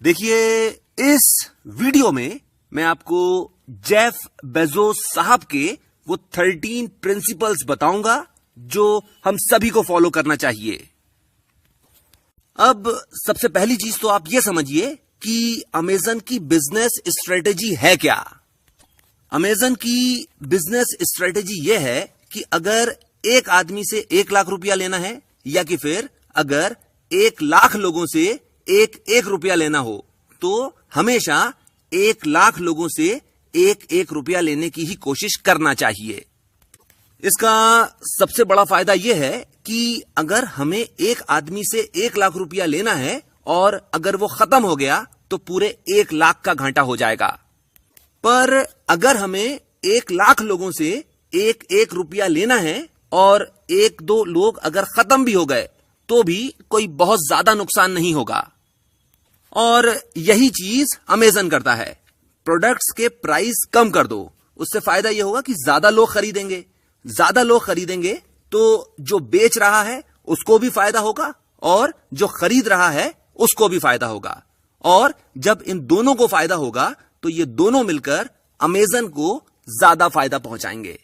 देखिए, इस वीडियो में मैं आपको जेफ बेजोस साहब के वो 13 प्रिंसिपल्स बताऊंगा जो हम सभी को फॉलो करना चाहिए। अब सबसे पहली चीज तो आप ये समझिए कि अमेजन की बिजनेस स्ट्रेटेजी है क्या। अमेजन की बिजनेस स्ट्रेटेजी ये है कि अगर एक आदमी से 1 लाख रुपया लेना है या कि फिर अगर 1 लाख लोगों से 1 रुपया लेना हो तो हमेशा 1 लाख लोगों से 1 रुपया लेने की ही कोशिश करना चाहिए। इसका सबसे बड़ा फायदा यह है कि अगर हमें एक आदमी से 1 लाख रुपया लेना है और अगर वो खत्म हो गया तो पूरे 1 लाख का घाटा हो जाएगा। पर अगर हमें 1 लाख लोगों से 1 रुपया लेना है और 1-2 लोग अगर खत्म भी हो गए तो भी कोई बहुत ज्यादा नुकसान नहीं होगा। और यही चीज अमेजन करता है। प्रोडक्ट्स के प्राइस कम कर दो, उससे फायदा यह होगा कि ज्यादा लोग खरीदेंगे। ज्यादा लोग खरीदेंगे तो जो बेच रहा है उसको भी फायदा होगा और जो खरीद रहा है उसको भी फायदा होगा। और जब इन दोनों को फायदा होगा तो ये दोनों मिलकर अमेजन को ज्यादा फायदा पहुंचाएंगे।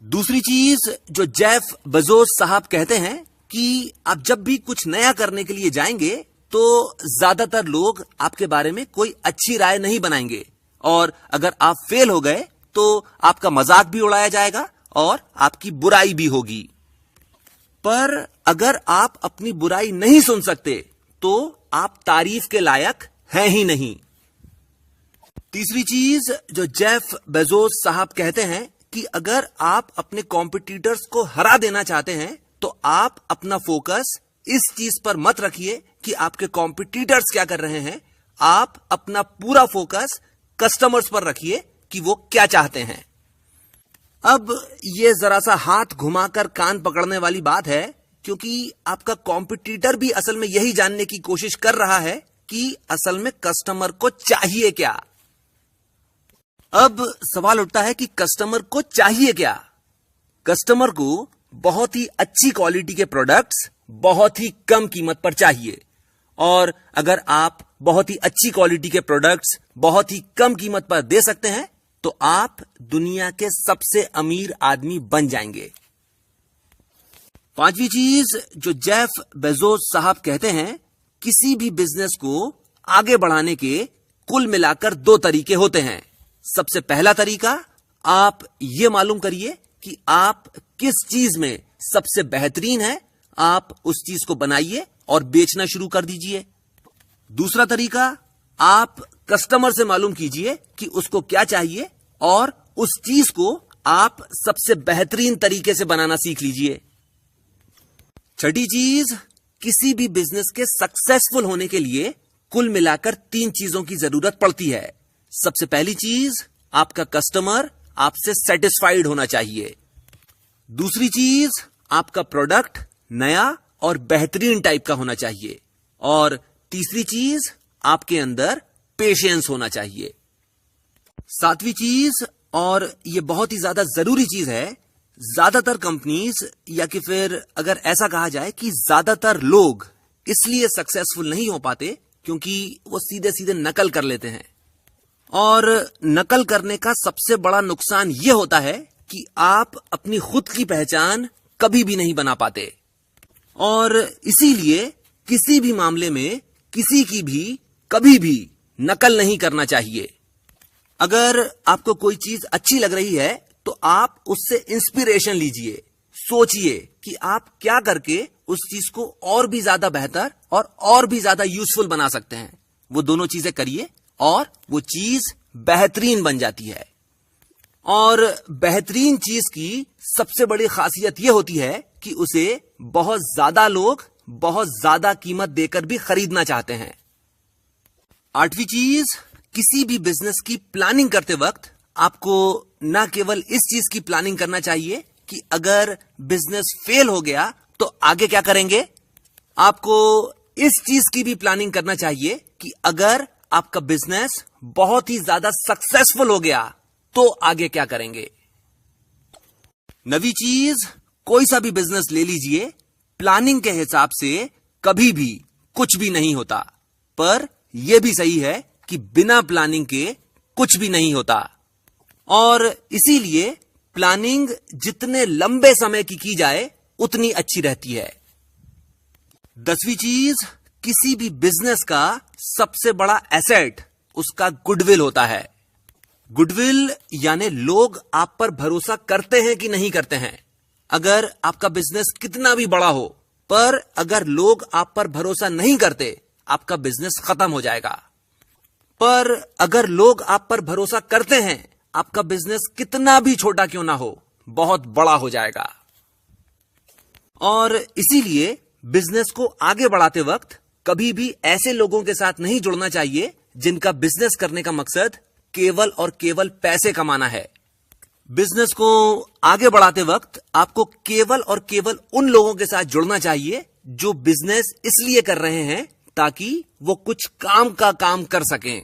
दूसरी चीज जो जेफ बेजोस साहब कहते हैं कि आप जब भी कुछ नया करने के लिए जाएंगे तो ज्यादातर लोग आपके बारे में कोई अच्छी राय नहीं बनाएंगे और अगर आप फेल हो गए तो आपका मजाक भी उड़ाया जाएगा और आपकी बुराई भी होगी। पर अगर आप अपनी बुराई नहीं सुन सकते तो आप तारीफ के लायक हैं ही नहीं। तीसरी चीज जो जेफ बेजोस साहब कहते हैं कि अगर आप अपने कॉम्पिटिटर्स को हरा देना चाहते हैं तो आप अपना फोकस इस चीज पर मत रखिए कि आपके कॉम्पिटिटर्स क्या कर रहे हैं। आप अपना पूरा फोकस कस्टमर्स पर रखिए कि वो क्या चाहते हैं। अब ये जरा सा हाथ घुमाकर कान पकड़ने वाली बात है, क्योंकि आपका कॉम्पिटिटर भी असल में यही जानने की कोशिश कर रहा है कि असल में कस्टमर को चाहिए क्या। अब सवाल उठता है कि कस्टमर को चाहिए क्या। कस्टमर को बहुत ही अच्छी क्वालिटी के प्रोडक्ट्स बहुत ही कम कीमत पर चाहिए। और अगर आप बहुत ही अच्छी क्वालिटी के प्रोडक्ट्स बहुत ही कम कीमत पर दे सकते हैं तो आप दुनिया के सबसे अमीर आदमी बन जाएंगे। पांचवी चीज जो जेफ बेजोस साहब कहते हैं, किसी भी बिजनेस को आगे बढ़ाने के कुल मिलाकर 2 तरीके होते हैं। सबसे पहला तरीका, आप ये मालूम करिए कि आप किस चीज में सबसे बेहतरीन है, आप उस चीज को बनाइए और बेचना शुरू कर दीजिए। दूसरा तरीका, आप कस्टमर से मालूम कीजिए कि उसको क्या चाहिए और उस चीज को आप सबसे बेहतरीन तरीके से बनाना सीख लीजिए। छठी चीज, किसी भी बिजनेस के सक्सेसफुल होने के लिए कुल मिलाकर 3 चीजों की जरूरत पड़ती है। सबसे पहली चीज, आपका कस्टमर आपसे सेटिस्फाइड होना चाहिए। दूसरी चीज, आपका प्रोडक्ट नया और बेहतरीन टाइप का होना चाहिए। और तीसरी चीज, आपके अंदर पेशेंस होना चाहिए। 7वीं चीज, और यह बहुत ही ज्यादा जरूरी चीज है, ज्यादातर कंपनीज या कि फिर अगर ऐसा कहा जाए कि ज्यादातर लोग इसलिए सक्सेसफुल नहीं हो पाते क्योंकि वो सीधे सीधे नकल कर लेते हैं। और नकल करने का सबसे बड़ा नुकसान यह होता है कि आप अपनी खुद की पहचान कभी भी नहीं बना पाते। और इसीलिए किसी भी मामले में किसी की भी कभी भी नकल नहीं करना चाहिए। अगर आपको कोई चीज अच्छी लग रही है तो आप उससे इंस्पिरेशन लीजिए। सोचिए कि आप क्या करके उस चीज को और भी ज्यादा बेहतर और भी ज्यादा यूजफुल बना सकते हैं। वो दोनों चीजें करिए और वो चीज बेहतरीन बन जाती है। और बेहतरीन चीज की सबसे बड़ी खासियत यह होती है कि उसे बहुत ज्यादा लोग बहुत ज्यादा कीमत देकर भी खरीदना चाहते हैं। 8वीं चीज, किसी भी बिजनेस की प्लानिंग करते वक्त आपको न केवल इस चीज की प्लानिंग करना चाहिए कि अगर बिजनेस फेल हो गया तो आगे क्या करेंगे, आपको इस चीज की भी प्लानिंग करना चाहिए कि अगर आपका बिजनेस बहुत ही ज्यादा सक्सेसफुल हो गया तो आगे क्या करेंगे। 9वीं चीज, कोई सा भी बिजनेस ले लीजिए, प्लानिंग के हिसाब से कभी भी कुछ भी नहीं होता। पर यह भी सही है कि बिना प्लानिंग के कुछ भी नहीं होता। और इसीलिए प्लानिंग जितने लंबे समय की जाए उतनी अच्छी रहती है। 10वीं चीज, किसी भी बिजनेस का सबसे बड़ा एसेट उसका गुडविल होता है। गुडविल यानी लोग आप पर भरोसा करते हैं कि नहीं करते हैं। अगर आपका बिजनेस कितना भी बड़ा हो, पर अगर लोग आप पर भरोसा नहीं करते, आपका बिजनेस खत्म हो जाएगा। पर अगर लोग आप पर भरोसा करते हैं, आपका बिजनेस कितना भी छोटा क्यों ना हो, बहुत बड़ा हो जाएगा। और इसीलिए बिजनेस को आगे बढ़ाते वक्त कभी भी ऐसे लोगों के साथ नहीं जुड़ना चाहिए जिनका बिजनेस करने का मकसद केवल और केवल पैसे कमाना है। बिजनेस को आगे बढ़ाते वक्त आपको केवल और केवल उन लोगों के साथ जुड़ना चाहिए जो बिजनेस इसलिए कर रहे हैं ताकि वो कुछ काम का काम कर सकें।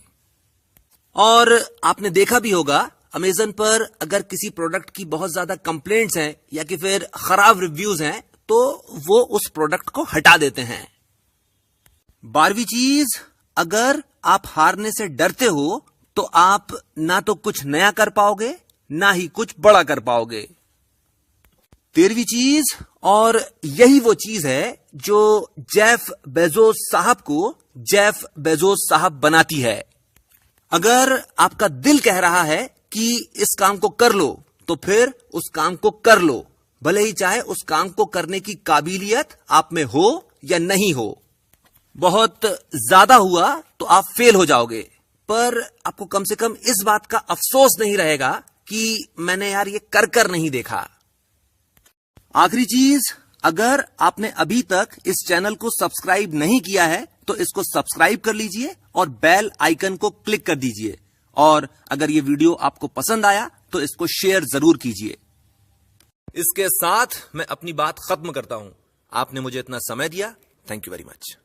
और आपने देखा भी होगा, अमेज़न पर अगर किसी प्रोडक्ट की बहुत ज्यादा कंप्लेंट्स हैं या कि फिर खराब रिव्यूज हैं, तो वो उस प्रोडक्ट को हटा देते हैं। 12वीं चीज, अगर आप हारने से डरते हो तो आप ना तो कुछ नया कर पाओगे, ना ही कुछ बड़ा कर पाओगे। 13वीं चीज, और यही वो चीज है जो जेफ बेजोस साहब को जेफ बेजोस साहब बनाती है। अगर आपका दिल कह रहा है कि इस काम को कर लो, तो फिर उस काम को कर लो, भले ही चाहे उस काम को करने की काबिलियत आप में हो या नहीं हो। बहुत ज्यादा हुआ तो आप फेल हो जाओगे, पर आपको कम से कम इस बात का अफसोस नहीं रहेगा कि मैंने यार ये कर नहीं देखा। आखिरी चीज, अगर आपने अभी तक इस चैनल को सब्सक्राइब नहीं किया है तो इसको सब्सक्राइब कर लीजिए और बेल आइकन को क्लिक कर दीजिए। और अगर ये वीडियो आपको पसंद आया तो इसको शेयर जरूर कीजिए। इसके साथ मैं अपनी बात खत्म करता हूं। आपने मुझे इतना समय दिया, थैंक यू वेरी मच।